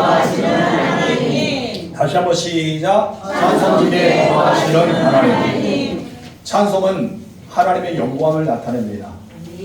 거하시는 하나님. 다시 한번 시작. 찬송 중에 거하시는 하나님. 찬송은 하나님의 영광을 나타냅니다.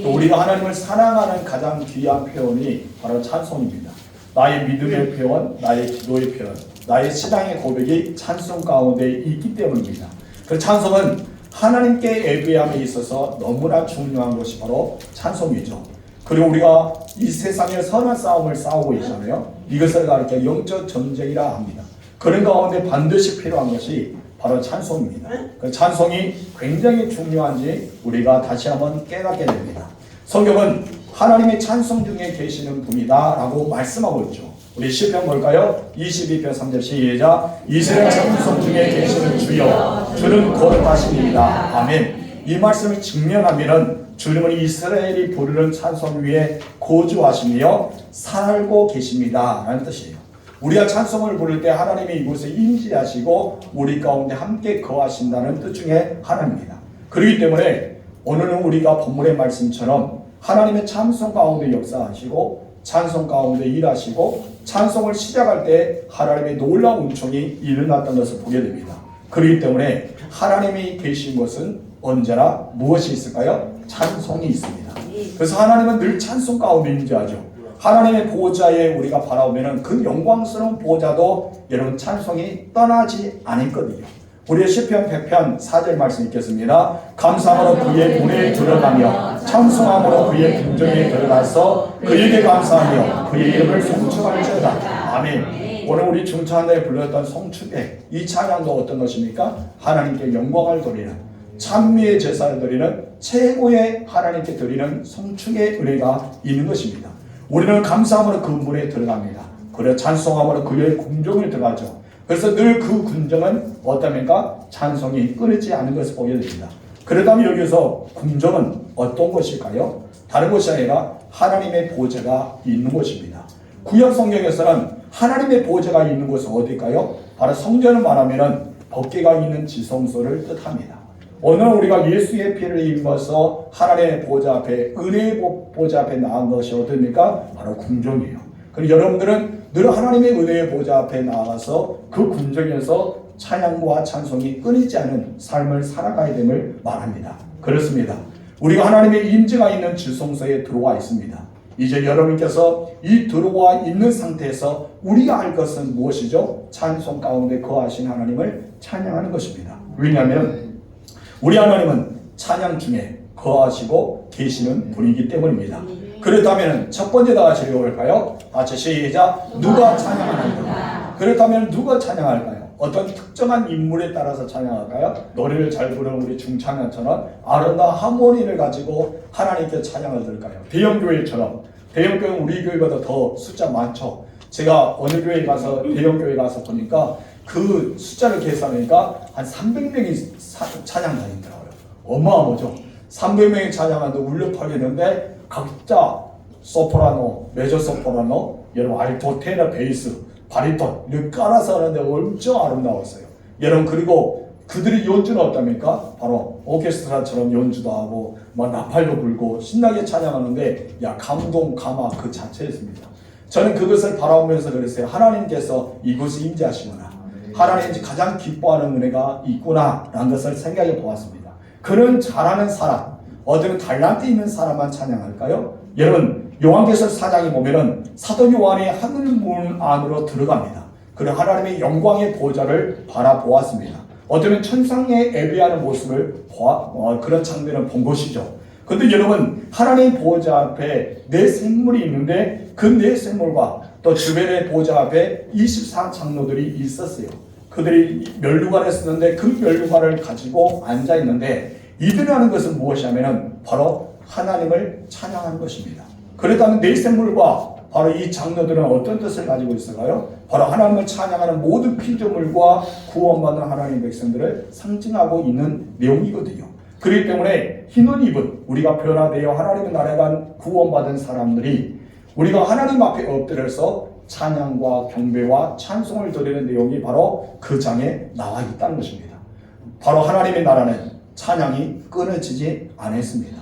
또 우리가 하나님을 사랑하는 가장 귀한 표현이 바로 찬송입니다. 나의 믿음의 표현, 나의 기도의 표현, 나의 신앙의 고백이 찬송 가운데 있기 때문입니다. 그 찬송은 하나님께 예배함에 있어서 너무나 중요한 것이 바로 찬송이죠. 그리고 우리가 이 세상에 선한 싸움을 싸우고 있잖아요. 이것을 가리켜 영적 전쟁이라 합니다. 그런 가운데 반드시 필요한 것이 바로 찬송입니다. 그 찬송이 굉장히 중요한지 우리가 다시 한번 깨닫게 됩니다. 성경은 하나님의 찬송 중에 계시는 분이다 라고 말씀하고 있죠. 우리 시편 볼까요? 22편 3절 시작. 이스라엘 찬송 중에 계시는 주여 주는 거룩하십니다. 아멘. 이 말씀을 직면하면은 주님은 이스라엘이 부르는 찬송 위에 거주하시며 살고 계십니다 라는 뜻이에요. 우리가 찬송을 부를 때 하나님이 이곳에 임재하시고 우리 가운데 함께 거하신다는 뜻 중에 하나입니다. 그렇기 때문에 오늘은 우리가 본문의 말씀처럼 하나님의 찬송 가운데 역사하시고 찬송 가운데 일하시고 찬송을 시작할 때 하나님의 놀라운 은총이 일어났던 것을 보게 됩니다. 그렇기 때문에 하나님이 계신 것은 언제나 무엇이 있을까요? 찬송이 있습니다. 그래서 하나님은 늘 찬송 가운데 임재하죠. 하나님의 보좌에 우리가 바라보면 그 영광스러운 보좌도 여러분 찬송이 떠나지 않았거든요. 우리의 시편 100편 4절 말씀 읽겠습니다. 감사함으로 그의 문에 들어가며 찬송함으로 그의 궁정에 들어가서 그에게 감사하며 그의 이름을 송축할지어다. 아멘. 오늘 우리 중찬에 불렀던 송축의 이 찬양도 어떤 것입니까? 하나님께 영광을 돌리는 찬미의 제사를 드리는 최고의 하나님께 드리는 송축의 은혜가 있는 것입니다. 우리는 감사함으로 그 문에 들어갑니다. 그래 찬송함으로 그의 궁정에 들어가죠. 그래서 늘 그 궁정은 어떠합니까? 찬송이 끊이지 않는 것을 보게 됩니다. 그렇다면 여기서 궁정은 어떤 것일까요? 다른 것이 아니라 하나님의 보좌가 있는 것입니다. 구약 성경에서는 하나님의 보좌가 있는 곳은 어딜까요? 바로 성전을 말하면 법궤가 있는 지성소를 뜻합니다. 오늘 우리가 예수의 피를 입어서 하나님의 보좌 앞에 은혜의 보좌 앞에 나간 것이 어디입니까? 바로 궁정이에요. 그리고 여러분들은 늘 하나님의 은혜의 보좌 앞에 나가서 그 궁정에서 찬양과 찬송이 끊이지 않은 삶을 살아가야 됨을 말합니다. 그렇습니다. 우리가 하나님의 임재가 있는 지성소에 들어와 있습니다. 이제 여러분께서 이 들어와 있는 상태에서 우리가 할 것은 무엇이죠? 찬송 가운데 거하신 하나님을 찬양하는 것입니다. 왜냐하면 우리 하나님은 찬양 중에 거하시고 계시는 분이기 때문입니다. 그렇다면 첫 번째 다 같이 읽어볼까요? 같이 시작. 누가 찬양할까요? 그렇다면 누가 찬양할까요? 어떤 특정한 인물에 따라서 찬양할까요? 노래를 잘 부르는 우리 중찬양처럼 아름다운 하모니를 가지고 하나님께 찬양을 들을까요? 대형교회처럼. 대형교회는 우리 교회보다 더 숫자 많죠. 제가 어느 교회 가서 대형교회 가서 보니까 그 숫자를 계산하니까 한 300명이 찬양 다니더라고요. 어마어마하죠. 300명이 찬양하는데 울려 퍼지는데 각자 소프라노, 메조 소프라노, 여러분 알토, 테너, 베이스, 바리톤 이렇게 깔아서 하는데 엄청 아름다웠어요. 여러분 그리고 그들이 연주는 어떻습니까? 바로 오케스트라처럼 연주도 하고 막 나팔도 불고 신나게 찬양하는데 감동, 감화 그 자체였습니다. 저는 그것을 바라보면서 그랬어요. 하나님께서 이곳에 임재하시구나. 하나님이 가장 기뻐하는 은혜가 있구나 라는 것을 생각해 보았습니다. 그런 잘하는 사람, 어떤 달란트 있는 사람만 찬양할까요? 여러분 요한계시록 4장에 보면은 사도 요한이 하늘문 안으로 들어갑니다. 그리고 하나님의 영광의 보좌를 바라보았습니다. 어쩌면 천상에 예배하는 모습을 그런 장면을 본 것이죠. 그런데 여러분 하나님의 보좌 앞에 내 생물이 있는데 그 내 생물과 또 주변의 보좌 앞에 24장로들이 있었어요. 그들이 멸류관을 쓰는데 그 멸류관을 가지고 앉아 있는데 이들이 하는 것은 무엇이냐면 바로 하나님을 찬양하는 것입니다. 그렇다면 내 생물과 바로 이 장로들은 어떤 뜻을 가지고 있을까요? 바로 하나님을 찬양하는 모든 피조물과 구원받는 하나님의 백성들을 상징하고 있는 내용이거든요. 그렇기 때문에 흰옷 입은 우리가 변화되어 하나님의 나라에 간 구원받은 사람들이 우리가 하나님 앞에 엎드려서 찬양과 경배와 찬송을 드리는 내용이 바로 그 장에 나와 있다는 것입니다. 바로 하나님의 나라는 찬양이 끊어지지 않았습니다.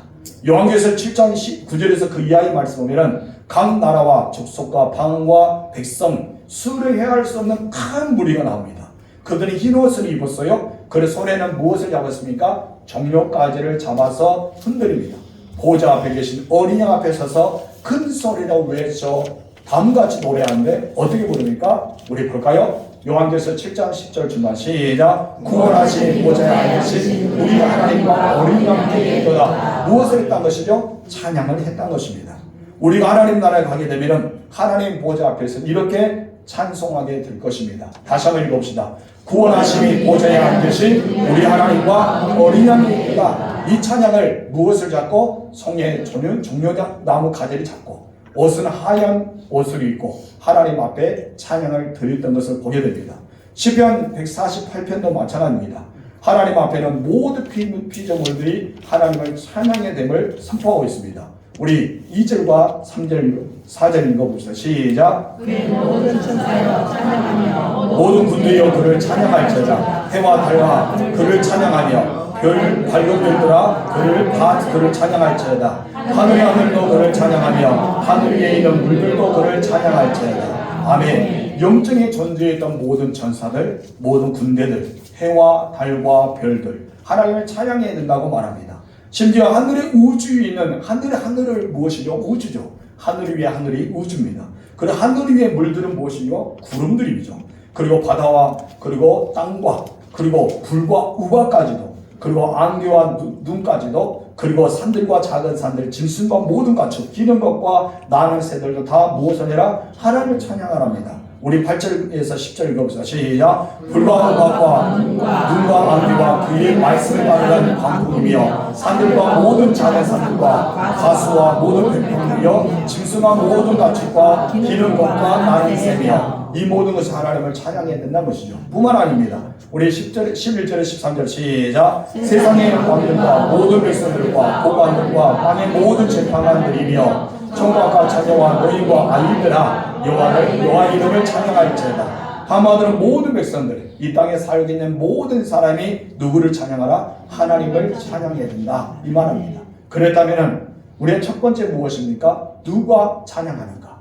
요한계시록 7장 9절에서 그 이하의 말씀 보면 각 나라와 족속과 방과 백성 수를 헤아릴 수 없는 큰 무리가 나옵니다. 그들이 흰 옷을 입었어요. 그래서 손에는 무엇을 잡았습니까? 정욕가지를 잡아서 흔들립니다. 보좌 앞에 계신 어린 양 앞에 서서 큰 소리로 외쳐 다음같이 노래하는데 어떻게 부릅니까? 우리 볼까요? 요한계시록 7장 10절 중반 시작. 구원하신 보좌에 앉으신 우리 하나님과 어린 양께 있도다. 무엇을 했던 것이죠? 찬양을 했던 것입니다. 우리가 하나님 나라에 가게 되면 하나님 보좌 앞에서 이렇게 찬송하게 될 것입니다. 다시 한번 읽어봅시다. 구원하심이 보좌에 앉으신 우리 하나님과 어린 양께 있도다. 이 찬양을 무엇을 잡고? 송해 종려나무 가지를 잡고 옷은 하얀 옷을 입고 하나님 앞에 찬양을 드렸던 것을 보게 됩니다. 시편 148편도 마찬가지입니다. 하나님 앞에는 모든 피조물들이 하나님을 찬양의 됨을 선포하고 있습니다. 우리 2절과 3절, 4절 읽어봅시다. 시작. 모든 천사여 찬양하며 모든 군대여 그를 찬양할지어다. 해와 달과 그를 찬양하며 별 밝은 별들아 그를 찬양할지어다. 하늘의 하늘도 그를 찬양하며 하늘 위에 있는 물들도 그를 찬양할지어다. 아멘. 영적인 존재에 있던 모든 천사들, 모든 군대들, 해와 달과 별들 하나님을 찬양해야 된다고 말합니다. 심지어 하늘의 우주에 있는 하늘을 무엇이죠? 우주죠. 하늘 위에 하늘이 우주입니다. 그리고 하늘 위에 물들은 무엇이요? 구름들이죠. 그리고 바다와 그리고 땅과 그리고 불과 우박까지도 그리고 안개와 눈까지도 그리고 산들과 작은 산들 짐승과 모든 가축 기는 것과 나는 새들도 다 무엇을 해라? 하나님을 찬양하랍니다. 우리 8절에서 10절 읽어보자. 시작. 불과 우박과 눈과 안개와 그의 말씀을 따르는 광풍이며 산들과 모든 작은 산들과 가수와 모든 백성이여 짐승과 모든 가축과 기는 것과 나는 새며 이 모든 것이 하나님을 찬양해야 된다는 것이죠. 뿐만 아닙니다. 우리 10절, 11절에 13절 시작. 세상의 왕들과 모든 백성들과 고관들과 땅의 모든 재판관들이며 총각과 자녀와 노인과 아이들아 여호와 이름을 찬양할지어다. 하마들은 모든 백성들 이 땅에 살고 있는 모든 사람이 누구를 찬양하라? 하나님을 찬양해야 된다 이 말입니다. 그렇다면 우리의 첫 번째 무엇입니까? 누가 찬양하는가?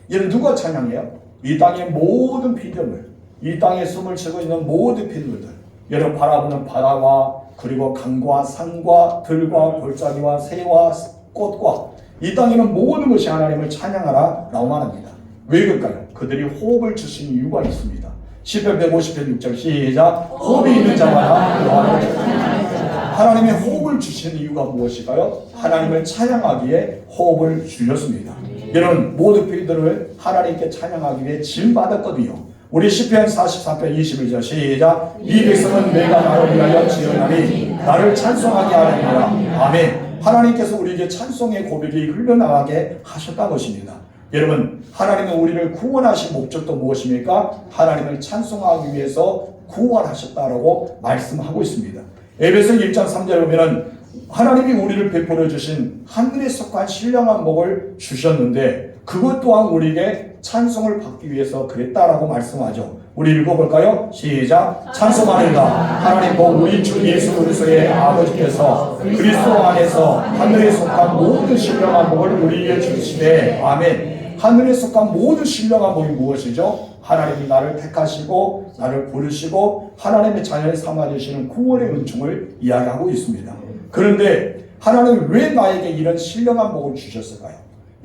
이는 누가 찬양해요? 이 땅의 모든 피조물, 이 땅에 숨을 쉬고 있는 모든 피조물들, 여러분 바라보는 바다와 그리고 강과 산과 들과 골짜기와 새와 꽃과 이 땅에는 모든 것이 하나님을 찬양하라 라고 말합니다. 왜 그럴까요? 그들이 호흡을 주신 이유가 있습니다. 시편 150편 6절 시작. 호흡이 있는 자마다 여호와를 찬양하리라. 하나님의 호흡을 주신 이유가 무엇일까요? 하나님을 찬양하기에 호흡을 주셨습니다. 이런 모든 피들을 하나님께 찬양하기 위해 지음받았거든요. 우리 시편 43편 21절 시작. 이 백성은 내가 나를 위하여 지었나니 나를 찬송하게 하느니라. 아멘. 하나님께서 우리에게 찬송의 고백이 흘러나가게 하셨다는 것입니다. 여러분 하나님은 우리를 구원하신 목적도 무엇입니까? 하나님을 찬송하기 위해서 구원하셨다라고 말씀하고 있습니다. 에베소 1장 3절에 보면 하나님이 우리를 베풀어 주신 하늘에 속한 신령한 복을 주셨는데 그것 또한 우리에게 찬송을 받기 위해서 그랬다라고 말씀하죠. 우리 읽어볼까요? 시작. 찬송하리라. 하나님 복 우리 주 예수 그리스도의 아버지께서 그리스도 안에서 하늘에 속한 모든 신령한 복을 우리에게 주시되 아멘. 하늘에 속한 모든 신령한 복이 무엇이죠? 하나님이 나를 택하시고 나를 부르시고 하나님의 자녀를 삼아주시는 구원의 은총을 이야기하고 있습니다. 그런데 하나님은 왜 나에게 이런 신령한 복을 주셨을까요?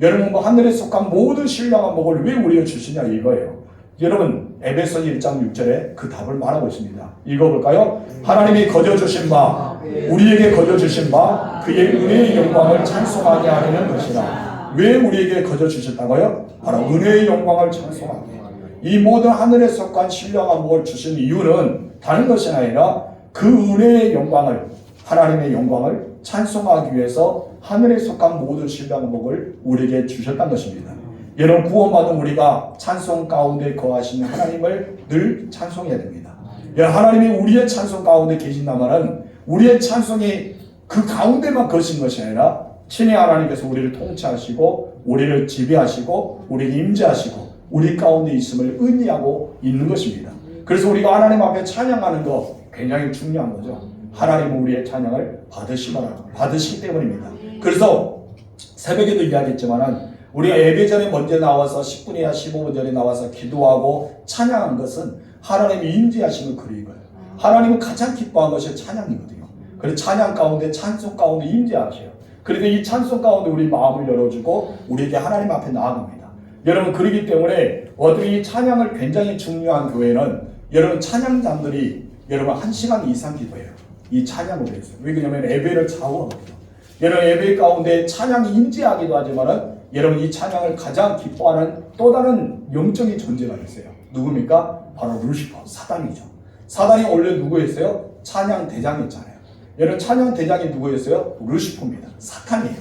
여러분 하늘에 속한 모든 신령한 복을 왜 우리에게 주시냐 이거예요. 여러분 에베소 1장 6절에 그 답을 말하고 있습니다. 읽어볼까요? 하나님이 거저주신 바 우리에게 거저주신 바 그의 은혜의 영광을 찬송하게 하려는 것이라. 왜 우리에게 거저주셨다고요? 바로 은혜의 영광을 찬송하게. 이 모든 하늘에 속한 신령한 복을 주신 이유는 다른 것이 아니라 그 은혜의 영광을 하나님의 영광을 찬송하기 위해서 하늘에 속한 모든 신령한 복을 우리에게 주셨다는 것입니다. 여러분 구원받은 우리가 찬송 가운데 거하시는 하나님을 늘 찬송해야 됩니다. 하나님이 우리의 찬송 가운데 계신다면 우리의 찬송이 그 가운데만 거신 것이 아니라 친히 하나님께서 우리를 통치하시고 우리를 지배하시고 우리를 임재하시고 우리 가운데 있음을 의미하고 있는 것입니다. 그래서 우리가 하나님 앞에 찬양하는 거 굉장히 중요한 거죠. 하나님은 우리의 찬양을 받으시기 때문입니다. 그래서 새벽에도 이야기했지만 우리가 예배 전에 먼저 나와서 10분이나 15분 전에 나와서 기도하고 찬양한 것은 하나님이 임재하시는 그런 거예요. 하나님은 가장 기뻐한 것이 찬양이거든요. 그래서 찬양 가운데 찬송 가운데 임재하셔요. 그래서 이 찬송 가운데 우리 마음을 열어주고 우리에게 하나님 앞에 나아갑니다. 여러분 그러기 때문에 어떻게 이 찬양을 굉장히 중요한 교회는 여러분 찬양장들이 여러분 1시간 이상 기도해요. 이 찬양으로 해서. 왜냐하면 예배를 좌우하거든요. 여러분 예배 가운데 찬양이 임재하기도 하지만은 여러분 이 찬양을 가장 기뻐하는 또 다른 영적인 존재가 있어요. 누굽니까? 바로 루시퍼, 사단이죠. 사단이 원래 누구였어요? 찬양 대장이었잖아요. 여러분 찬양 대장이 누구였어요? 루시퍼입니다. 사탄이에요.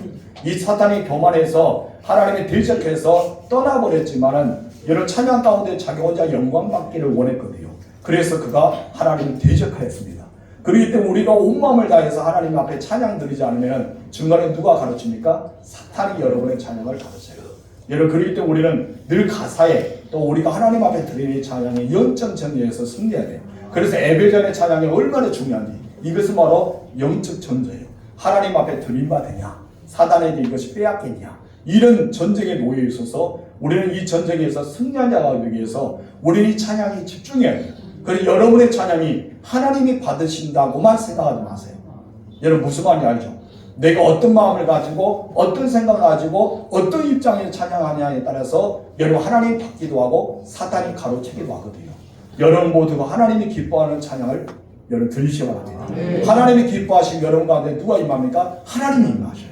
이 사탄이 교만해서 하나님의 대적해서 떠나버렸지만은 여러분 찬양 가운데 자기 혼자 영광 받기를 원했거든요. 그래서 그가 하나님을 대적하였습니다. 그렇기 때문에 우리가 온 마음을 다해서 하나님 앞에 찬양 드리지 않으면 중간에 누가 가르칩니까? 사탄이 여러분의 찬양을 가르쳐요. 여러분 그렇기 때문에 우리는 늘 가사에 또 우리가 하나님 앞에 드리는 찬양의 영적 전쟁에서 승리해야 돼요. 그래서 예배전의 찬양이 얼마나 중요한지 이것은 바로 영적 전쟁이에요. 하나님 앞에 드림받으냐 사단에게 이것이 빼앗기냐 이런 전쟁에 놓여 있어서 우리는 이 전쟁에서 승리한 자가 되기 위해서 우리는 이 찬양에 집중해야 돼요. 그래서 여러분의 찬양이 하나님이 받으신다고만 생각하지 마세요. 여러분 무슨 말인지 알죠? 내가 어떤 마음을 가지고 어떤 생각을 가지고 어떤 입장에서 찬양하냐에 따라서 여러분 하나님이 받기도 하고 사탄이 가로채기도 하거든요. 여러분 모두가 하나님이 기뻐하는 찬양을 여러분 드리시기 바랍니다. 하나님이 기뻐하신 여러분 가운데 누가 임합니까? 하나님이 임하셔요.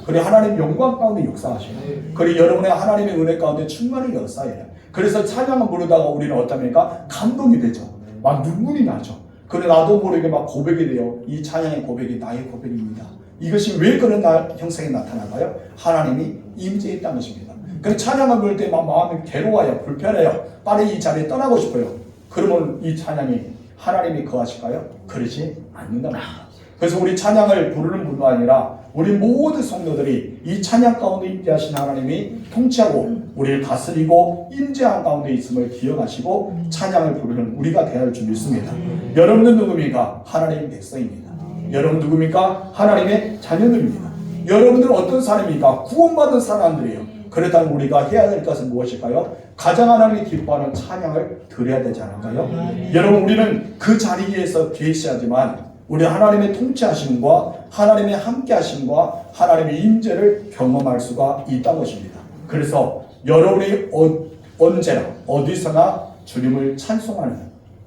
그래 하나님 영광 가운데 역사하셔요. 그래 여러분의 하나님의 은혜 가운데 충만히 역사해요. 그래서 찬양을 부르다가 우리는 어떻습니까? 감동이 되죠. 막 눈물이 나죠. 그래 나도 모르게 막 고백이 돼요. 이 찬양의 고백이 나의 고백입니다. 이것이 왜 그런 형상이 나타나나요? 하나님이 임재했다는 것입니다. 그래서 찬양을 부를 때 막 마음이 괴로워요. 불편해요. 빨리 이 자리에 떠나고 싶어요. 그러면 이 찬양이 하나님이 거하실까요? 그러지 않는다 말입니다. 그래서 우리 찬양을 부르는 뿐만 아니라 우리 모든 성도들이 이 찬양 가운데 임재하신 하나님이 통치하고 우리를 다스리고 임재한 가운데 있음을 기억하시고 찬양을 부르는 우리가 되어야 할 줄 믿습니다. 여러분은 누굽니까? 하나님의 백성입니다. 여러분 누굽니까? 하나님의 자녀들입니다. 여러분들은 어떤 사람입니까? 구원받은 사람들이에요. 그렇다면 우리가 해야 될 것은 무엇일까요? 가장 하나님이 기뻐하는 찬양을 드려야 되지 않을까요? 여러분 우리는 그 자리에서 계시하지만 우리 하나님의 통치하심과 하나님의 함께하심과 하나님의 임재를 경험할 수가 있다는 것입니다. 그래서 여러분이 언제나 어디서나 주님을 찬송하는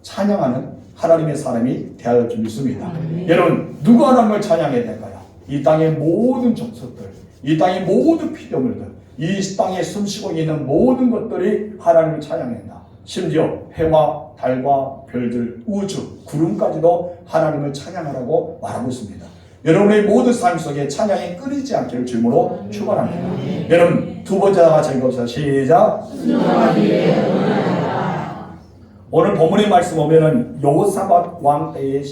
찬양하는 하나님의 사람이 되어야 줄 믿습니다. 여러분 누가 하나님을 찬양해야 될까요? 이 땅의 모든 족속들, 이 땅의 모든 피조물들, 이 땅에 숨쉬고 있는 모든 것들이 하나님을 찬양한다. 심지어 해와 달과 별들, 우주, 구름까지도 하나님을 찬양하라고 말하고 있습니다. 여러분의 모든 삶 속에 찬양이 끊이지 않기를 주님으로 축원합니다. 여러분 두 번째 다 같이 읽어보세요. 시작. 오늘 본문의 말씀 보면은 여호사밧 왕 때의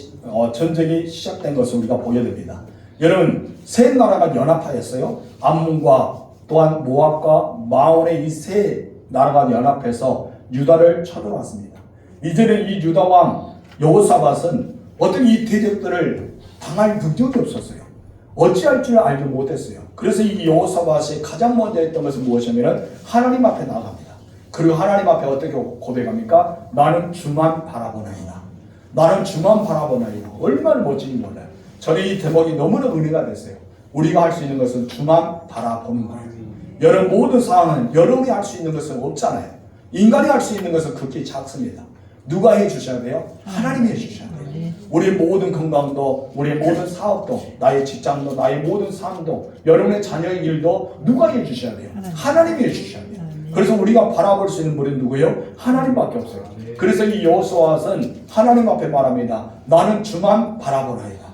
전쟁이 시작된 것을 우리가 보게 됩니다. 여러분 세 나라가 연합하였어요. 암몬과 또한 모압과 마온의 이 세 나라가 연합해서 유다를 쳐들어왔습니다. 이제는 이 유다 왕 여호사밧은 어떤 이 대적들을 당할 능력이 없었어요. 어찌할 줄 알지 못했어요. 그래서 이 여호사밧이 가장 먼저 했던 것은 무엇이냐면 하나님 앞에 나갑니다. 그리고 하나님 앞에 어떻게 고백합니까? 나는 주만 바라보나이다. 나는 주만 바라보나이다. 얼마나 멋진지 몰라요. 저는 이 대목이 너무나 은혜가 됐어요. 우리가 할 수 있는 것은 주만 바라보는 거예요. 여러분 모든 상황은 여러분이 할 수 있는 것은 없잖아요. 인간이 할 수 있는 것은 극히 작습니다. 누가 해주셔야 돼요? 하나님이 해주셔야 돼요. 우리의 모든 건강도, 우리의 모든 사업도, 나의 직장도, 나의 모든 삶도, 여러분의 자녀의 일도 누가 해주셔야 돼요? 하나님이 해주셔야 돼요. 그래서 우리가 바라볼 수 있는 분이 누구예요? 하나님밖에 없어요. 그래서 이 여호수아는 하나님 앞에 말합니다. 나는 주만 바라보나이다.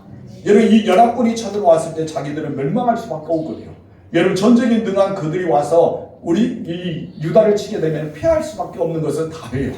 여러분 이 연합군이 쳐들어왔을 때 자기들은 멸망할 수밖에 없거든요. 여러분 전쟁에 능한 그들이 와서 우리 이 유다를 치게 되면 피할 수밖에 없는 것은 답이에요.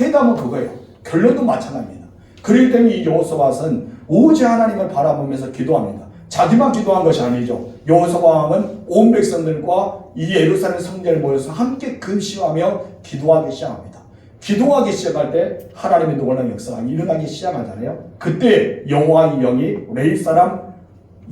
해답은 그거예요. 결론도 마찬가지입니다. 그렇기 때문에 이 여호사밧은 오직 하나님을 바라보면서 기도합니다. 자기만 기도한 것이 아니죠. 여호사밧 왕은 온 백성들과 이 예루살렘 성전에 모여서 함께 금식하며 기도하기 시작합니다. 기도하기 시작할 때 하나님의 놀라운 역사가 일어나기 시작하잖아요. 그때 여호와의 영이 레위 사람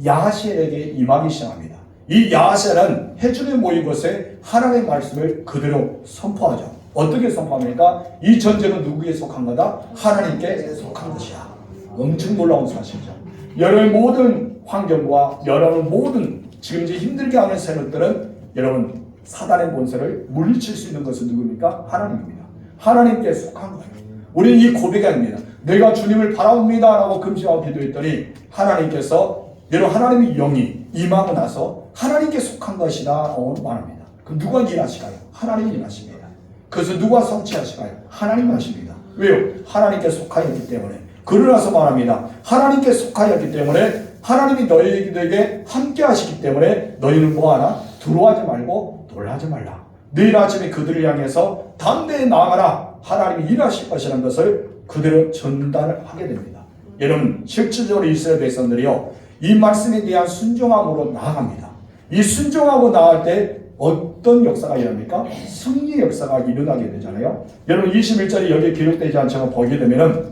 야하시엘에게 임하기 시작합니다. 이 야세는 해중에 모인 곳에 하나님의 말씀을 그대로 선포하죠. 어떻게 선포합니까? 이 전쟁은 누구에게 속한 거다? 하나님께 속한 것이야. 엄청 놀라운 사실이죠. 여러분 모든 환경과 여러분 모든 지금 이제 힘들게 하는 세력들은 여러분 사단의 본세를 물리칠 수 있는 것은 누굽니까? 하나님입니다. 하나님께 속한 거예요. 우리는 이 고백입니다. 내가 주님을 바라옵니다 라고 금식하고 기도했더니 하나님께서 여러분 하나님의 영이 임하고 나서 하나님께 속한 것이라고 말합니다. 그럼 누가 일하실까요? 하나님이 일하십니다. 그래서 누가 성취하실까요? 하나님이 하십니다. 왜요? 하나님께 속하였기 때문에. 그러나서 말합니다. 하나님께 속하였기 때문에 하나님이 너희에게 함께 하시기 때문에 너희는 뭐하나? 두려워하지 말고 놀라지 말라. 내일 아침에 그들을 향해서 담대히 나아가라. 하나님이 일하실 것이라는 것을 그대로 전달을 하게 됩니다. 여러분 실질적으로 이스라엘 백성들이요 이 말씀에 대한 순종함으로 나아갑니다. 이 순종하고 나갈 때 어떤 역사가 일어납니까? 승리의 역사가 일어나게 되잖아요. 여러분 21절이 여기에 기록되지 않지만 보게 되면은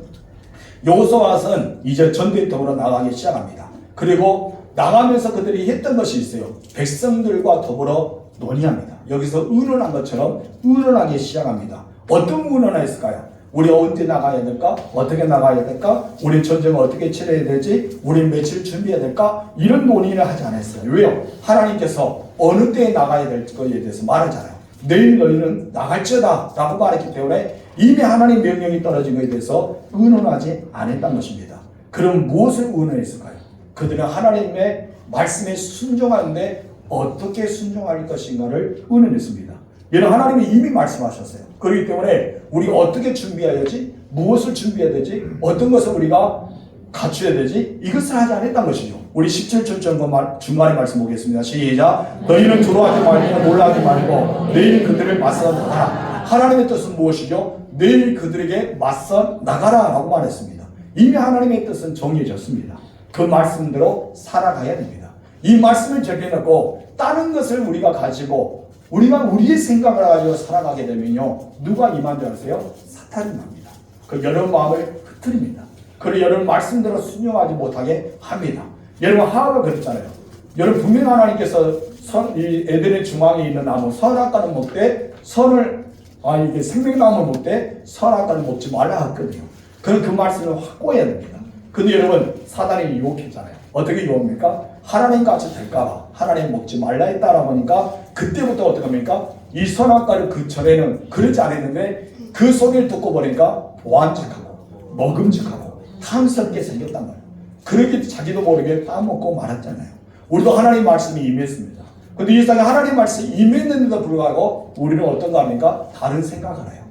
여호수아는 이제 전대통으로 나가기 시작합니다. 그리고 나가면서 그들이 했던 것이 있어요. 백성들과 더불어 논의합니다. 여기서 의논한 것처럼 의논하기 시작합니다. 어떤 의논을 했을까요? 우리 언제 나가야 될까? 어떻게 나가야 될까? 우리 전쟁을 어떻게 치러야 되지? 우리 며칠 준비해야 될까? 이런 논의를 하지 않았어요. 왜요? 하나님께서 어느 때에 나가야 될 거에 대해서 말하잖아요. 내일 너희는 나갈지어다 라고 말했기 때문에 이미 하나님 명령이 떨어진 것에 대해서 의논하지 않았다는 것입니다. 그럼 무엇을 의논했을까요? 그들은 하나님의 말씀에 순종하는데 어떻게 순종할 것인가를 의논했습니다. 여러분 하나님이 이미 말씀하셨어요. 그렇기 때문에 우리가 어떻게 준비해야지, 무엇을 준비해야 되지, 어떤 것을 우리가 갖춰야 되지, 이것을 하지 않았다는 것이죠. 우리 17절 중간에 말씀 보겠습니다. 시작. 너희는 두려워하지 말고 놀라지 말고 내일 그들을 맞서 나가라. 하나님의 뜻은 무엇이죠? 내일 그들에게 맞서 나가라 라고 말했습니다. 이미 하나님의 뜻은 정해졌습니다. 그 말씀대로 살아가야 됩니다. 이 말씀을 적혀놓고 다른 것을 우리가 가지고 우리가 우리의 생각을 가지고 살아가게 되면요 누가 임한 줄 아세요? 사탄이 납니다. 그 여러분 마음을 흐트립니다. 그리고 여러분 말씀대로 순종하지 못하게 합니다. 여러분 하와가 그랬잖아요. 여러분 분명 하나님께서 이 에덴의 중앙에 있는 나무 선악과는 먹되 이게 생명나무 먹되 선악과는 먹지 말라 했거든요. 그럼 그 말씀을 확고해야 됩니다. 근데 여러분 사단이 유혹했잖아요. 어떻게 유혹합니까? 하나님 같이 될까봐 하나님 먹지 말라 했다라고 하니까 그때부터 어떻게 합니까? 이 선악과를 그 전에는 그러지 않았는데 그 소리를 듣고 보니까 보안직하고 먹음직하고 탐스럽게 생겼단 말이에요. 그러기 자기도 모르게 따먹고 말았잖아요. 우리도 하나님 말씀이 임했습니다. 근데 이 세상에 하나님 말씀이 임했는데도 불구하고 우리는 어떤가 합니까? 다른 생각을 해요.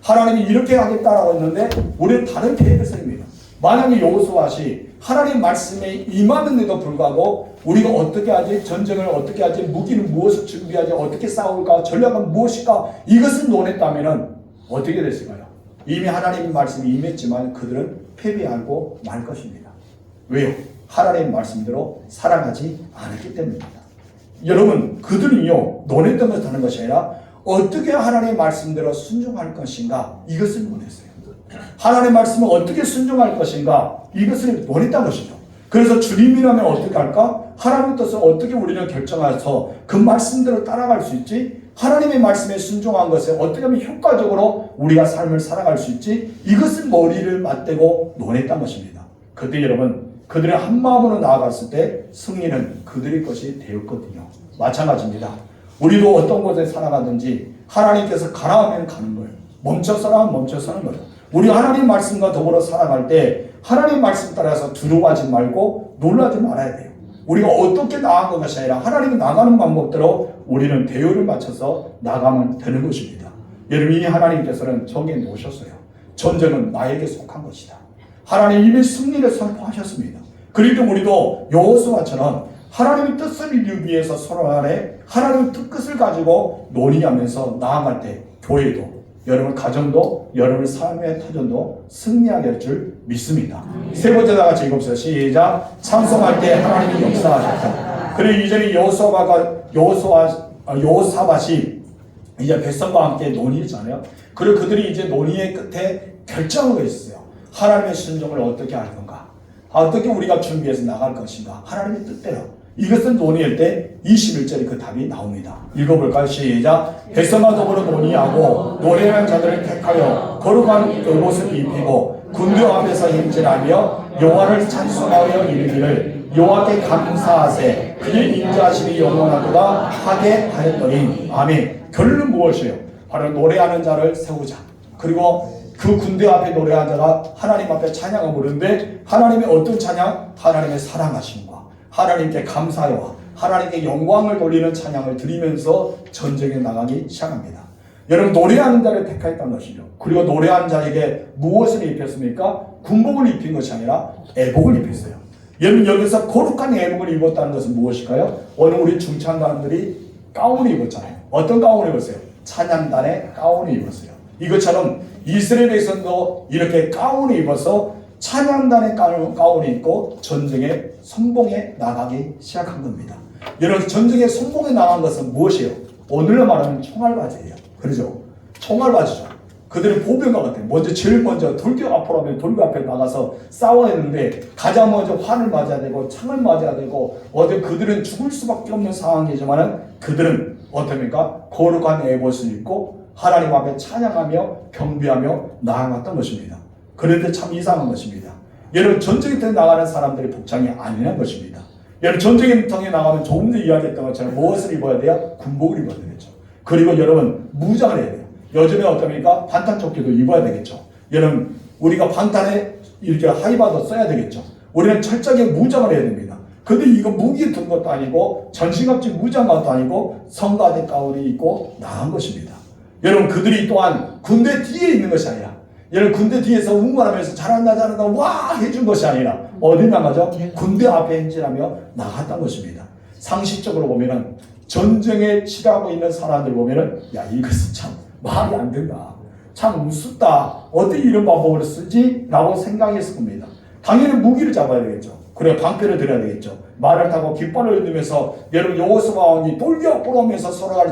하나님이 이렇게 하겠다라고 했는데 우리는 다른 계획을 세웁니다. 만약에 여호수아시 하나님 말씀에 임하는데도 불구하고 우리가 어떻게 하지? 전쟁을 어떻게 하지? 무기는 무엇을 준비하지? 어떻게 싸울까? 전략은 무엇일까? 이것을 논했다면 어떻게 됐을까요? 이미 하나님의 말씀이 임했지만 그들은 패배하고 말 것입니다. 왜요? 하나님의 말씀대로 살아가지 않았기 때문입니다. 여러분 그들은요 논했던 것을 하는 것이 아니라 어떻게 하나님의 말씀대로 순종할 것인가 이것을 논했어요. 하나님의 말씀을 어떻게 순종할 것인가 이것을 논했다는 것이죠. 그래서 주님이라면 어떻게 할까? 하나님의 뜻을 어떻게 우리는 결정해서 그 말씀대로 따라갈 수 있지? 하나님의 말씀에 순종한 것에 어떻게 하면 효과적으로 우리가 삶을 살아갈 수 있지? 이것을 머리를 맞대고 논했다는 것입니다. 그때 여러분 그들이 한 마음으로 나아갔을 때 승리는 그들의 것이 되었거든요. 마찬가지입니다. 우리도 어떤 곳에 살아가든지 하나님께서 가라 하면 가는 거예요. 멈춰서라 하면 멈춰서는 거예요. 우리 하나님 말씀과 더불어 살아갈 때 하나님 말씀 따라서 두려워하지 말고 놀라지 말아야 돼요. 우리가 어떻게 나아간 것이 아니라 하나님이 나가는 방법대로 우리는 대열을 맞춰서 나가면 되는 것입니다. 여러분 이 하나님께서는 정해 놓으셨어요. 전쟁은 나에게 속한 것이다. 하나님 이미 승리를 선포하셨습니다. 그리고 우리도 여호수아처럼 하나님의 뜻을 이루기 위해서 서로 간에 하나님의 뜻을 가지고 논의하면서 나아갈 때 교회도 여러분 가정도 여러분 삶의 터전도 승리하게 할 줄 믿습니다. 세 번째 다 같이 읽읍시다. 시작. 참석할 때 하나님이 역사하셨다. 그리고 이전에 여호사밧이 이제 백성과 함께 논의했잖아요. 그리고 그들이 이제 논의의 끝에 결정을 했어요. 하나님의 순종을 어떻게 할 건가? 어떻게 우리가 준비해서 나갈 것인가? 하나님의 뜻대로. 이것은 논의할 때 21절에 그 답이 나옵니다. 읽어볼까요? 시작. 백성과 더불어 논의하고 노래하는 자들을 택하여 거룩한 옷을 입히고 군대 앞에서 행진하며 여호와를 찬송하여 이르기를 여호와께 감사하세 그의 인자하심이 영원하도다 하게 하였더니. 아멘. 결론은 무엇이에요? 바로 노래하는 자를 세우자. 그리고 그 군대 앞에 노래하는 자가 하나님 앞에 찬양을 부르는데 하나님의 어떤 찬양? 하나님의 사랑하심과 하나님께 감사와 하나님께 영광을 돌리는 찬양을 드리면서 전쟁에 나가기 시작합니다. 여러분, 노래하는 자를 택하였다는 것이죠. 그리고 노래하는 자에게 무엇을 입혔습니까? 군복을 입힌 것이 아니라 애복을 입혔어요. 여러분, 여기서 거룩한 애복을 입었다는 것은 무엇일까요? 오늘 우리 중창단들이 가운을 입었잖아요. 어떤 가운을 입었어요? 찬양단의 가운을 입었어요. 이것처럼 이스라엘에서도 이렇게 가운을 입어서 찬양단의 가운을 입고 전쟁에 선봉에 나가기 시작한 겁니다. 여러분, 전쟁에 선봉에 나간 것은 무엇이에요? 오늘로 말하면 총알바지예요. 그렇죠? 총알바지죠. 그들은 보병과 같아요. 제일 먼저 돌격 앞으로 하면 돌격 앞에 나가서 싸워야 되는데 가장 먼저 활을 맞아야 되고 창을 맞아야 되고 그들은 죽을 수밖에 없는 상황이지만 그들은 어떻습니까? 거룩한 에봇을 입고 하나님 앞에 찬양하며 경배하며 나아갔던 것입니다. 그런데 참 이상한 것입니다. 여러분, 전쟁에 나가는 사람들의 복장이 아니란 것입니다. 여러분, 전쟁에 나가면 조금 전에 이야기했던 것처럼 무엇을 입어야 돼요? 군복을 입어야 되겠죠. 그리고 여러분, 무장을 해야 돼요. 요즘에 어떻습니까? 반탄조끼도 입어야 되겠죠. 여러분, 우리가 방탄에 이렇게 하이바도 써야 되겠죠. 우리는 철저하게 무장을 해야 됩니다. 근데 이거 무기 든 것도 아니고 전신갑주 무장 것도 아니고 성가대 가운을 입고 나간 것입니다. 여러분, 그들이 또한 군대 뒤에 있는 것이 아니라 여러분, 군대 뒤에서 응원하면서 잘한다 와 해준 것이 아니라 어디 나가죠? 군대 앞에 행진하며 나갔던 것입니다. 상식적으로 보면은 전쟁에 치르고 있는 사람들 보면은 야, 이것은 참 말이 안 된다. 참 우습다. 어떻게 이런 방법을 쓰지? 라고 생각했을 겁니다. 당연히 무기를 잡아야 되겠죠. 그래, 방패를 들어야 되겠죠. 말을 타고 깃발을 들면서 여러분, 여호수아 왕이 돌격 불어오면서 서로가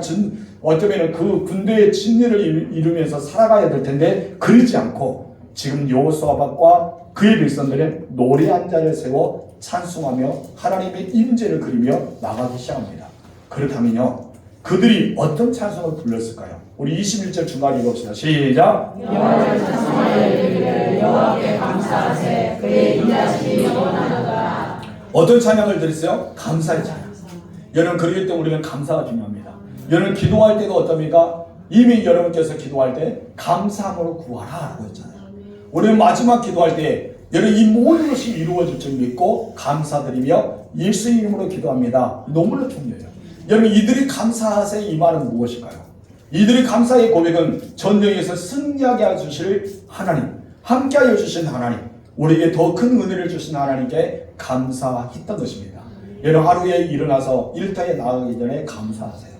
어쩌면 그 군대의 진리를 이루면서 살아가야 될 텐데 그러지 않고 지금 여호수아과 그의 백성들은 노래한 자를 세워 찬송하며 하나님의 임재를 그리며 나가기 시작합니다. 그렇다면요, 그들이 어떤 찬송을 불렀을까요? 우리 21절 중간에 읽읍시다. 시작. 여호와를 찬송하여 이르기를 여호와께 감사하세 그의 인자하심이 영원하도다. 어떤 찬양을 드렸어요? 감사의 찬양. 여러분, 그러기 때문에 우리는 감사가 중요합니다. 여러분, 기도할 때도 어떻습니까? 이미 여러분께서 기도할 때 감사함으로 구하라 라고 했잖아요. 우리는 마지막 기도할 때 여러분, 이 모든 것이 이루어질 줄 믿고 감사드리며 예수 이름으로 기도합니다. 너무나 중요해요. 여러분, 이들이 감사하세 이 말은 무엇일까요? 이들이 감사의 고백은 전쟁에서 승리하게 해주실 하나님, 함께하여 주신 하나님, 우리에게 더 큰 은혜를 주신 하나님께 감사했던 것입니다. 여러분, 하루에 일어나서 일터에 나가기 전에 감사하세요.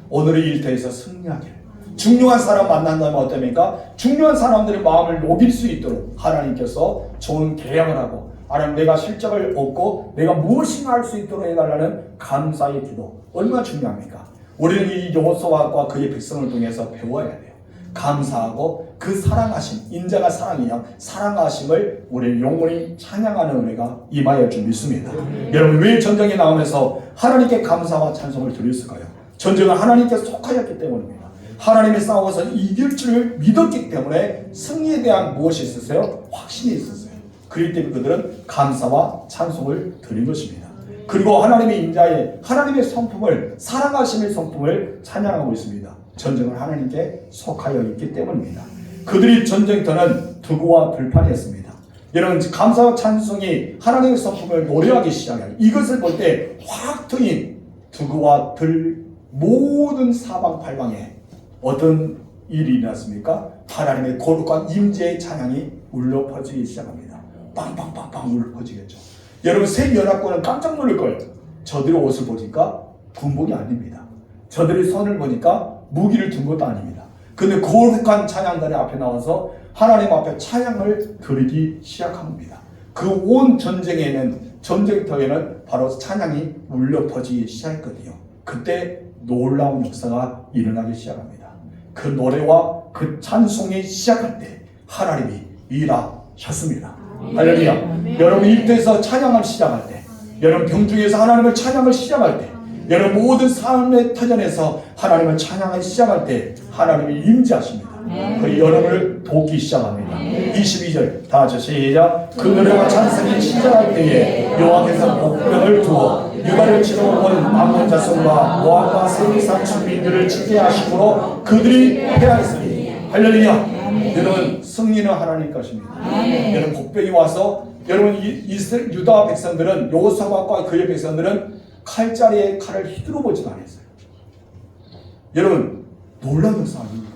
오늘의 일터에서 승리하기를. 중요한 사람 만난다면 어떻습니까? 중요한 사람들의 마음을 녹일 수 있도록 하나님께서 좋은 계약을 하고 하나님, 내가 실적을 얻고 내가 무엇이나 할 수 있도록 해달라는 감사의 기도, 얼마나 중요합니까? 우리는 이 여호수아와 그의 백성을 통해서 배워야 돼요. 감사하고 그 사랑하심, 인자가 사랑이냐 사랑하심을 우리 영원히 찬양하는 은혜가 임하여 줄 믿습니다. 여러분, 왜 전쟁에 나오면서 하나님께 감사와 찬송을 드렸을까요? 전쟁은 하나님께 속하였기 때문입니다. 하나님이 싸워서 이길 줄을 믿었기 때문에 승리에 대한 무엇이 있었어요? 확신이 있었어요. 그렇기 때문에 그들은 감사와 찬송을 드린 것입니다. 그리고 하나님의 인자에 하나님의 성품을, 사랑하심의 성품을 찬양하고 있습니다. 전쟁은 하나님께 속하여 있기 때문입니다. 그들이 전쟁터는 두구와 들판이었습니다. 여러분, 감사와 찬송이 하나님의 성품을 노래하기 시작해요. 이것을 볼 때 확 트인 두구와 들 모든 사방팔방에 어떤 일이 일어났습니까? 하나님의 거룩한 임재의 찬양이 울려 퍼지기 시작합니다. 빵빵빵빵 울려 퍼지겠죠. 여러분, 새 연합군은 깜짝 놀랄 거예요. 저들의 옷을 보니까 군복이 아닙니다. 저들의 손을 보니까 무기를 든 것도 아닙니다. 근데 거룩한 찬양단의 앞에 나와서 하나님 앞에 찬양을 드리기 시작합니다. 그 온 전쟁터에는 바로 찬양이 울려 퍼지기 시작했거든요. 그때 놀라운 역사가 일어나기 시작합니다. 그 노래와 그 찬송이 시작할 때 하나님이 일하셨습니다. 할렐루야. 여러분, 일터에서 찬양을 시작할 때, 여러분 병중에서 하나님을 찬양을 시작할 때, 여러분 모든 삶의 터전에서 하나님을 찬양을 시작할 때 하나님이 임재하십니다. 그리고 여러분을 돕기 시작합니다. 22절 다 같이 시작. 그 노래와 찬송이 시작할 때에 여호와께서 복병을 두어 유다를 치러 온 암몬 자손과 모압과 세미산 주민들을 치게 하심으로 그들이 패하였으니 할렐루야. 여러분 승리는 하나님 것입니다. 여러분 복병이 와서 여러분 유다 백성들은 여호사밧과 그의 백성들은 칼자리에 칼을 휘두르 보지도 않았어요. 여러분 놀라운 사람입니까?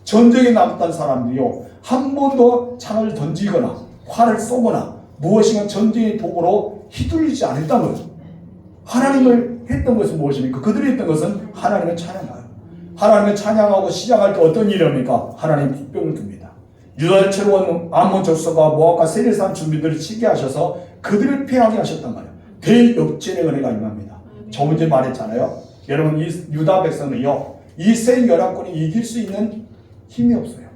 전쟁에 나갔던 사람들이요 한 번도 창을 던지거나 활을 쏘거나 무엇인가 전쟁의 도구로 휘둘리지 않았다는 거죠. 하나님을 했던 것은 무엇입니까? 그들이 했던 것은 하나님을 찬양해요. 하나님을 찬양하고 시작할 때 어떤 일이 합니까? 하나님 복병을 듭니다. 유다를 치러 온 암몬 족속과 모압과 세리산 주민들을 치게 하셔서 그들을 패하게 하셨단 말이에요. 대역전의 은혜가 임합니다. 저 문제 말했잖아요. 여러분 이 유다 백성은요 이 세 연합군이 이길 수 있는 힘이 없어요.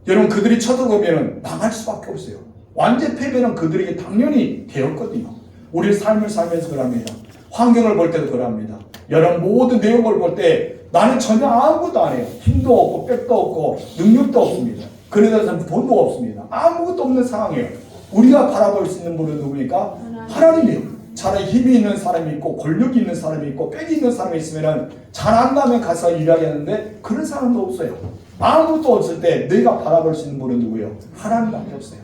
여러분 그들이 쳐들어오면 나갈 수밖에 없어요. 완전 패배는 그들에게 당연히 되었거든요. 우리 삶을 살면서 그럽니다. 환경을 볼 때도 그럽니다. 여러분 모든 내용을 볼 때 나는 전혀 아무것도 안 해요. 힘도 없고 빽도 없고 능력도 없습니다. 그러다 돈도 없습니다. 아무것도 없는 상황이에요. 우리가 바라볼 수 있는 분은 누구니까? 하나님이에요. 차라리 힘이 있는 사람이 있고 권력이 있는 사람이 있고 빽이 있는 사람이 있으면 잘한다면 가서 일하겠는데 그런 사람도 없어요. 아무것도 없을 때 내가 바라볼 수 있는 분은 누구예요? 하나님밖에 없어요.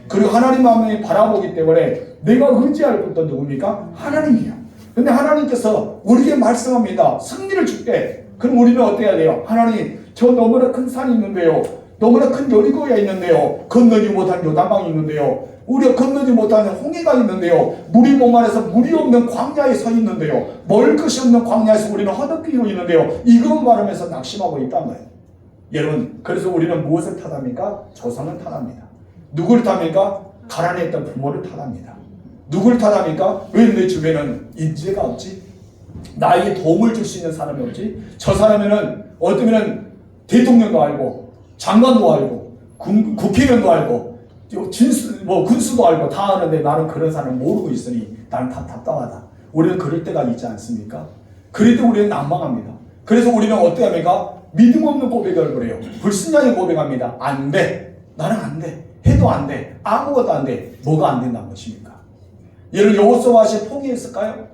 그리고 하나님만이 바라보기 때문에 내가 의지할 것도 누굽니까? 하나님이에요. 근데 하나님께서 우리에게 말씀합니다. 승리를 줄게. 그럼 우리는 어떻게 해야 돼요? 하나님 저 너무나 큰 산이 있는데요. 너무나 큰 여리고가 있는데요. 건너지 못한 요단강이 있는데요. 우리가 건너지 못하는 홍해가 있는데요. 물이 목마르서 물이 없는 광야에 서 있는데요. 먹을 것이 없는 광야에서 우리는 허덕이고 있는데요. 이것만 말하면서 낙심하고 있단 말이에요. 여러분 그래서 우리는 무엇을 탓합니까? 조상을 탓합니다. 누구를 탓합니까? 가난했던 부모를 탓합니다. 누구를 탓합니까? 왜 내 주변에는 인재가 없지? 나에게 도움을 줄 수 있는 사람이 없지? 저 사람에는 어쩌면 대통령도 알고 장관도 알고 국회의원도 알고 군수도 알고 다 아는데 나는 그런 사람을 모르고 있으니 나는 답답하다. 우리는 그럴 때가 있지 않습니까? 그럴 때 우리는 난망합니다. 그래서 우리는 어떻게 합니까? 믿음 없는 고백을 그래요. 불신앙의 고백합니다. 안 돼. 나는 안 돼. 해도 안 돼. 아무것도 안 돼. 뭐가 안 된다는 것입니까? 여러분 여호사밧이 포기했을까요?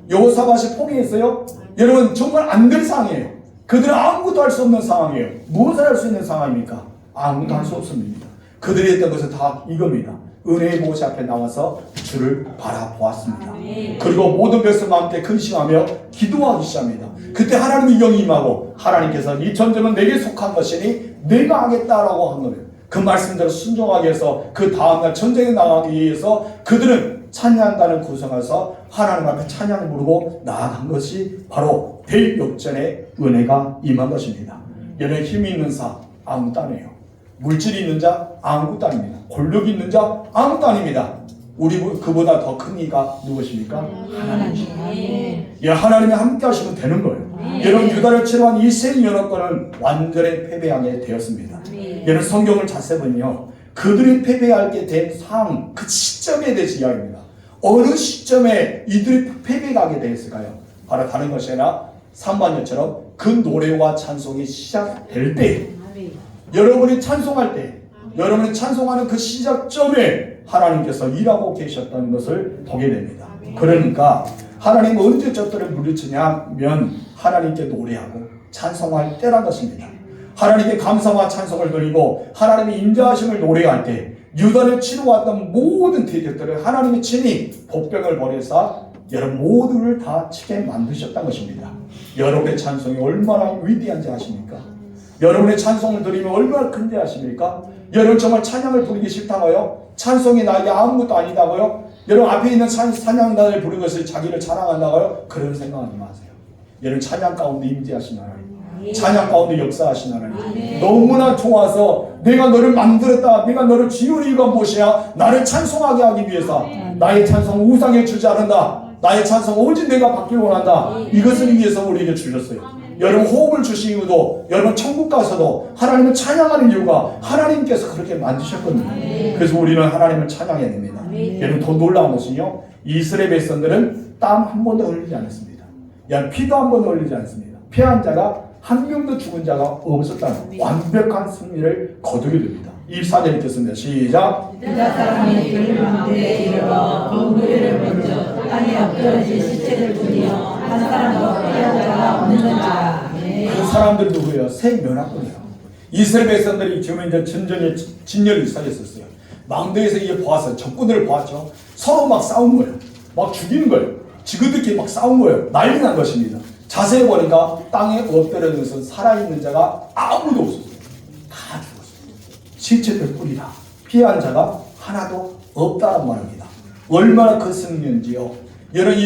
여호사밧이 포기했어요? 여러분 정말 안 될 상황이에요. 그들은 아무것도 할 수 없는 상황이에요. 무엇을 할 수 있는 상황입니까? 아무것도 할 수 없습니다. 그들이 했던 것은 다 이겁니다. 은혜의 보좌 앞에 나와서 주를 바라보았습니다. 그리고 모든 백성과 함께 근심하며 기도하기 시작합니다. 그때 하나님의 영이 임하고 하나님께서 이 전쟁은 내게 속한 것이니 내가 하겠다라고 한 거예요. 그 말씀대로 순종하기 위해서 그 다음날 전쟁에 나가기 위해서 그들은 찬양단을 구성해서 하나님 앞에 찬양을 부르고 나아간 것이 바로 대역전의 은혜가 임한 것입니다. 여러분 힘이 있는 자 아무것도 아니에요. 물질이 있는 자 아무것도 아닙니다. 권력이 있는 자 아무것도 아닙니다. 우리 그보다 더 큰 이가 누구십니까? 하나님입니다. 하나님이 함께 하시면 되는 거예요. 여러분 유다를 치러한 이 세 연합군은 완전히 패배하게 되었습니다. 여러분 성경을 자세히 보면요 그들이 패배하게 된 상황 그 시점에 대해서 이야기합니다. 어느 시점에 이들이 패배하게 되었을까요? 바로 다른 것이 아니라 3반절처럼 그 노래와 찬송이 시작될 때 여러분이 찬송할 때 여러분이 찬송하는 그 시작점에 하나님께서 일하고 계셨다는 것을 보게 됩니다. 그러니까 하나님 언제 저들을 물리치냐면 하나님께 노래하고 찬송할 때란 것입니다. 하나님께 감사와 찬송을 드리고 하나님의 인자하심을 노래할 때 유다를 치러왔던 모든 대적들을 하나님이 친히 복병을 벌여서 여러분 모두를 다 치게 만드셨다는 것입니다. 여러분의 찬송이 얼마나 위대한지 아십니까? 여러분의 찬송을 드리면 얼마나 큰지 아십니까? 여러분 정말 찬양을 부르기 싫다고요? 찬송이 나에게 아무것도 아니다고요? 여러분 앞에 있는 찬양단을 부르는 것을 자기를 자랑한다고요? 그런 생각하지 마세요. 여러분 찬양 가운데 임재하신 하나님, 찬양 가운데 역사하신 하나님, 너무나 좋아서 내가 너를 만들었다, 내가 너를 지은 이유가 무엇이야? 나를 찬송하게 하기 위해서 나의 찬송 우상에 주지 않는다. 나의 찬송 오직 내가 받기를 원한다. 이것을 위해서 우리에게 주셨어요. 여러분 호흡을 주신 이유도 여러분 천국 가서도 하나님을 찬양하는 이유가 하나님께서 그렇게 만드셨거든요. 그래서 우리는 하나님을 찬양해야 됩니다. 여러분 더 놀라운 것은요 이스라엘 백성들은 땀 한 번도 흘리지 않았습니다. 피도 한 번도 흘리지 않습니다. 피한 자가 한 명도 죽은 자가 없었다는 완벽한 승리를 거두게 됩니다. 24절 읽겠습니다. 시작. 유다 사람이 들만들에 이르러 그 무리를 먼저 땅에 엎드러진 시체를 보니요 한 사람도 피한 자가 없는 자. 그 사람들 누구예요? 세 면학군이에요. 이스라엘 백성들이 지금 이제 진열이 시작했었어요. 망대에서 이게 보았어요. 적군들을 보았죠. 서로 막 싸운 거예요. 막 죽이는 거예요. 지그들끼리 막 싸운 거예요. 난리 난 것입니다. 자세히 보니까 땅에 엎드려져서 살아있는 자가 아무도 없었어요. 다 죽었어요. 시체들 뿐이다. 피한 자가 하나도 없다는 말입니다. 얼마나 큰 승리인지요. 여러분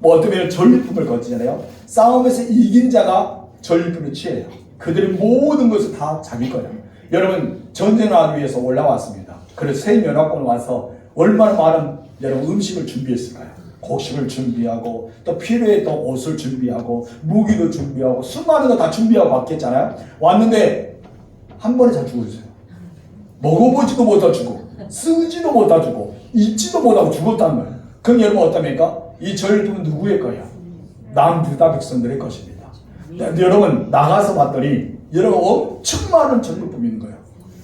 어쩌면 전리품을 거치잖아요. 싸움에서 이긴 자가 전리품을 취해요. 그들의 모든 것을 다 자기 거예요. 여러분 전쟁을 하기 위해서 올라왔습니다. 그래서 새 연합군을 와서 얼마나 많은 여러분 음식을 준비했을까요? 곡식을 준비하고 또 필요했던 옷을 준비하고 무기도 준비하고 수많은 거 다 준비하고 왔겠잖아요. 왔는데 한 번에 다 죽었어요. 먹어보지도 못하고 쓰지도 못하고 잊지도 못하고 죽었다는 거예요. 그럼 여러분 어떻습니까? 이 전리품은 누구의 거예요? 남유다 백성들의 것입니다. 여러분 나가서 봤더니 여러분 엄청 많은 전리품이 있는 거예요.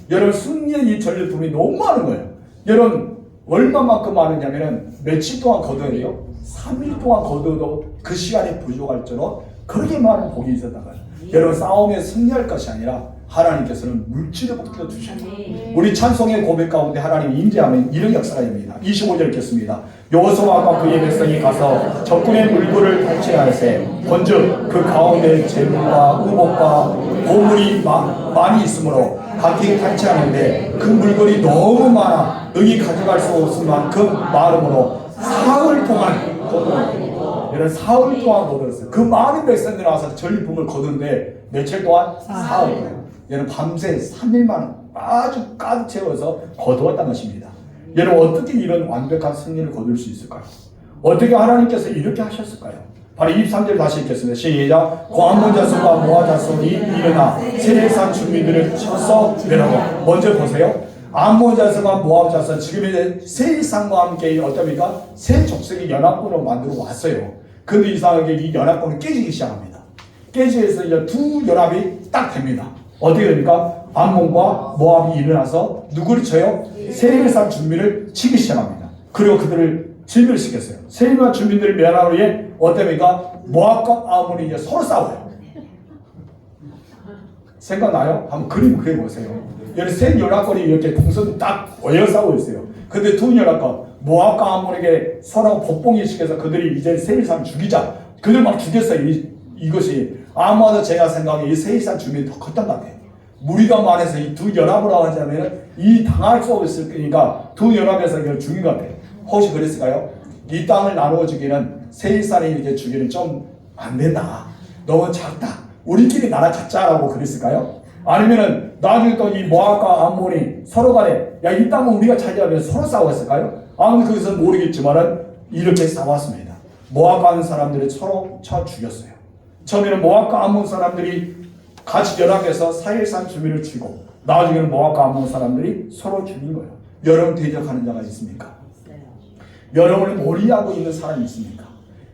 여러분 승리의 이 전리품이 너무 많은 거예요. 여러분 얼마만큼 많으냐면은 며칠 동안 거둬야 돼요. 3일 동안 거둬도 그 시간이 부족할 정도로 그렇게 많은 복이 있었다고요. 여러분 싸움에 승리할 것이 아니라 하나님께서는 물질을 복도 주십니다. 우리 찬송의 고백 가운데 하나님이 임재하면 이런 역사가 됩니다. 25절 읽겠습니다. 여호수아와 그의 백성이 가서 적군의 물고를 탈취하세 본즉 그 가운데 재물과 의복과 보물이 많이 있으므로 각기 탈취하는데 그 물건이 너무 많아 능히 가져갈 수 없을 만큼 많음으로 사흘 동안 거두었어요. 여러분 사흘 동안 거두었어요. 그 많은 백성들이 와서 전리품을 거두는데 며칠 동안? 사흘 동안. 여러분 밤새 3일만 아주 가득 채워서 거두었다는 것입니다. 여러분 어떻게 이런 완벽한 승리를 거둘 수 있을까요? 어떻게 하나님께서 이렇게 하셨을까요? 바로 23절 다시 읽겠습니다. 시작. 그 암몬 자손과 모압 자손이 일어나 세례산 주민들을 쳐서 멸하고. 먼저 보세요. 암몬 자손과 모압 자손 지금 이제 세일산과 함께 어떻습니까? 세 족속이 연합군을 만들어 왔어요. 근데 이상하게 이 연합군이 깨지기 시작합니다. 깨지면서 이제 두 연합이 딱 됩니다. 어떻게 됩니까? 암몬과 모압이 일어나서 누구를 쳐요? 세일산 주민을 치기 시작합니다. 그리고 그들을 진멸시켰어요. 세일산 주민들을 멸하기 위해 어떻습니까? 모압과 아몬이 이제 서로 싸워요. 생각나요? 한번 그림 그려보세요. 여기 세 연합군이 이렇게 동선 딱 어여 싸우고 있어요. 근데 두 연합군 모압과 아몬에게 서로 복봉이 시켜서 그들이 이제 세일산 죽이자. 그들 막 죽였어요. 이것이 아마도 제가 생각에 이 세일산 주민이 더 컸던 것 같아요. 무리가 많아서 이 두 연합으로 하자면 이 당할 수 없을 거니까 두 연합에서 이걸 죽인 것 같아요. 혹시 그랬을까요? 이 땅을 나누어 주기는 세일산이 이렇게 주기는 좀 안 된다. 너무 작다. 우리끼리 나라 갖자라고 그랬을까요? 아니면은 나중에 또 이 모압과 암몬이 서로 간에 야 이 땅은 우리가 차지하면 서로 싸웠을까요? 아무튼 그것은 모르겠지만은 이렇게 싸웠습니다. 모압과 사람들이 서로 쳐 죽였어요. 처음에는 모압과 암몬 사람들이 같이 연합해서 사일산 주민을 치고 나중에는 모압과 암몬 사람들이 서로 죽인 거예요. 여러분 대적하는 자가 있습니까? 여러분을 몰이하고 있는 사람이 있습니까?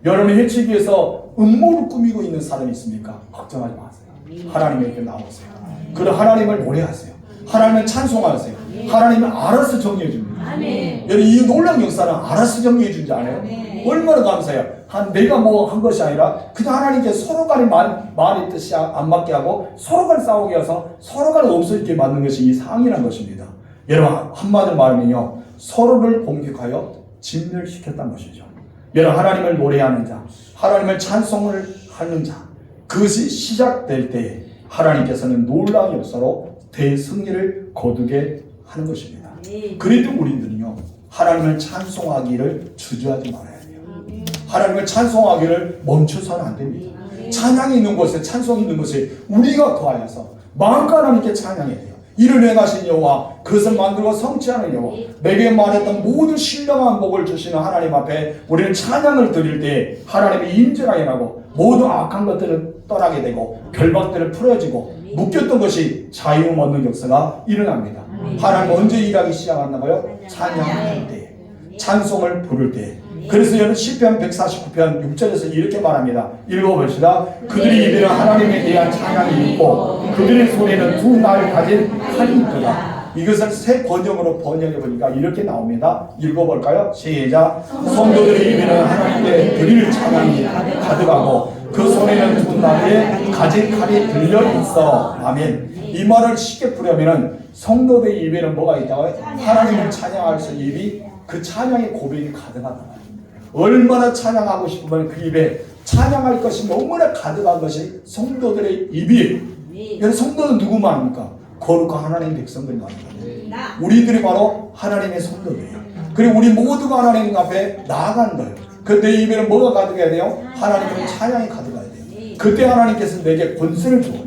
여러분을 해치기 위해서 음모를 꾸미고 있는 사람이 있습니까? 걱정하지 마세요. 하나님에게 나오세요. 그리고 하나님을 노래하세요. 하나님을 찬송하세요. 하나님은 알아서 정리해 줍니다. 여러분 이 놀라운 역사는 알아서 정리해 준지 않아요? 얼마나 감사해요. 내가 뭐 한 것이 아니라 그냥 하나님께 서로 간에 말의 뜻이 안 맞게 하고 서로 간 싸우게 해서 서로 간 없어지게 만든 것이 이 상이라는 것입니다. 여러분 한마디로 말하면요 서로를 공격하여 진멸시켰다는 것이죠. 여러분 하나님을 노래하는 자, 하나님을 찬송을 하는 자, 그것이 시작될 때 하나님께서는 놀라운 역사로 대승리를 거두게 하는 것입니다. 그래도 우리들은요 하나님을 찬송하기를 주저하지 말아야 돼요. 하나님을 찬송하기를 멈춰서는 안 됩니다. 찬양이 있는 곳에 찬송이 있는 곳에 우리가 거하여서 마음껏 하나님께 찬양해야 돼요. 이를 행하신 여호와 그것을 만들고 성취하는 여호와 내게 말했던 모든 신령한 복을 주시는 하나님 앞에 우리는 찬양을 드릴 때 하나님의 임재가 일어나고 모든 악한 것들은 떠나게 되고 결박들은 풀어지고 묶였던 것이 자유 얻는 역사가 일어납니다. 하나님 언제 일하기 시작한다고요? 찬양할 때 찬송을 부를 때 그래서 여러분 시편 149편 6절에서 이렇게 말합니다. 읽어봅시다. 그들의 입에는 하나님에 대한 찬양이 있고 그들의 손에는 두 날 가진 칼이 있도다. 이것을 새 번역으로 번역해 보니까 이렇게 나옵니다. 읽어볼까요? 시작. 성도들의 입에는 하나님께 드릴 찬양이 가득하고 그 손에는 두 날에 가진 칼이 들려 있어. 아멘. 이 말을 쉽게 풀려면은 성도들의 입에는 뭐가 있다고요? 하나님을 찬양할 수 있는 입이 그 찬양의 고백이 가득하다. 얼마나 찬양하고 싶으면 그 입에 찬양할 것이 너무나 가득한 것이 성도들의 입이에요. 그래서 성도는 누구 말입니까? 거룩한 하나님 백성들 말입니다. 우리들이 바로 하나님의 성도들이에요. 그리고 우리 모두가 하나님 앞에 나아가는 거예요. 그때 입에는 뭐가 가득해야 돼요? 하나님의 찬양이 가득해야 돼요. 그때 하나님께서 내게 권세를 줘요.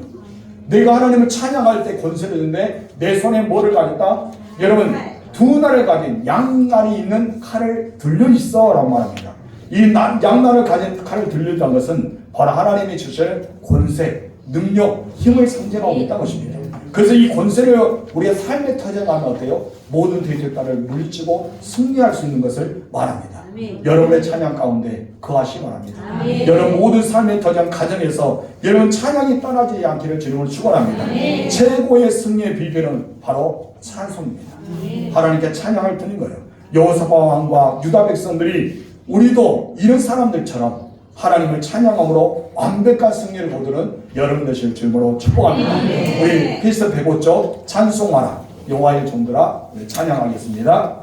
내가 하나님을 찬양할 때 권세를 주는데 내 손에 뭐를 가졌다? 여러분 두 날을 가진 양날이 있는 칼을 들려 있어 라고 말합니다. 이 양날을 가진 칼을 들려 있다는 것은 바로 하나님이 주실 권세, 능력, 힘을 상징하고 있다는 것입니다. 그래서 이 권세를 우리의 삶에 터져가면 어때요? 모든 대적자를 물리치고 승리할 수 있는 것을 말합니다. 여러분의 찬양 가운데 거하시기 바랍니다. 여러분 모든 삶의 터전 가정에서 여러분 찬양이 떠나지 않기를 주님을 축원합니다. 최고의 승리의 비결은 바로 찬송입니다. 하나님께 찬양을 드리는 거예요. 여호사밧 왕과 유다 백성들이 우리도 이런 사람들처럼 하나님을 찬양함으로 완벽한 승리를 거두는 여러분 되실 주님으로 축복합니다. 우리 필서 105쪽 찬송하라 여호와의 종들아 찬양하겠습니다.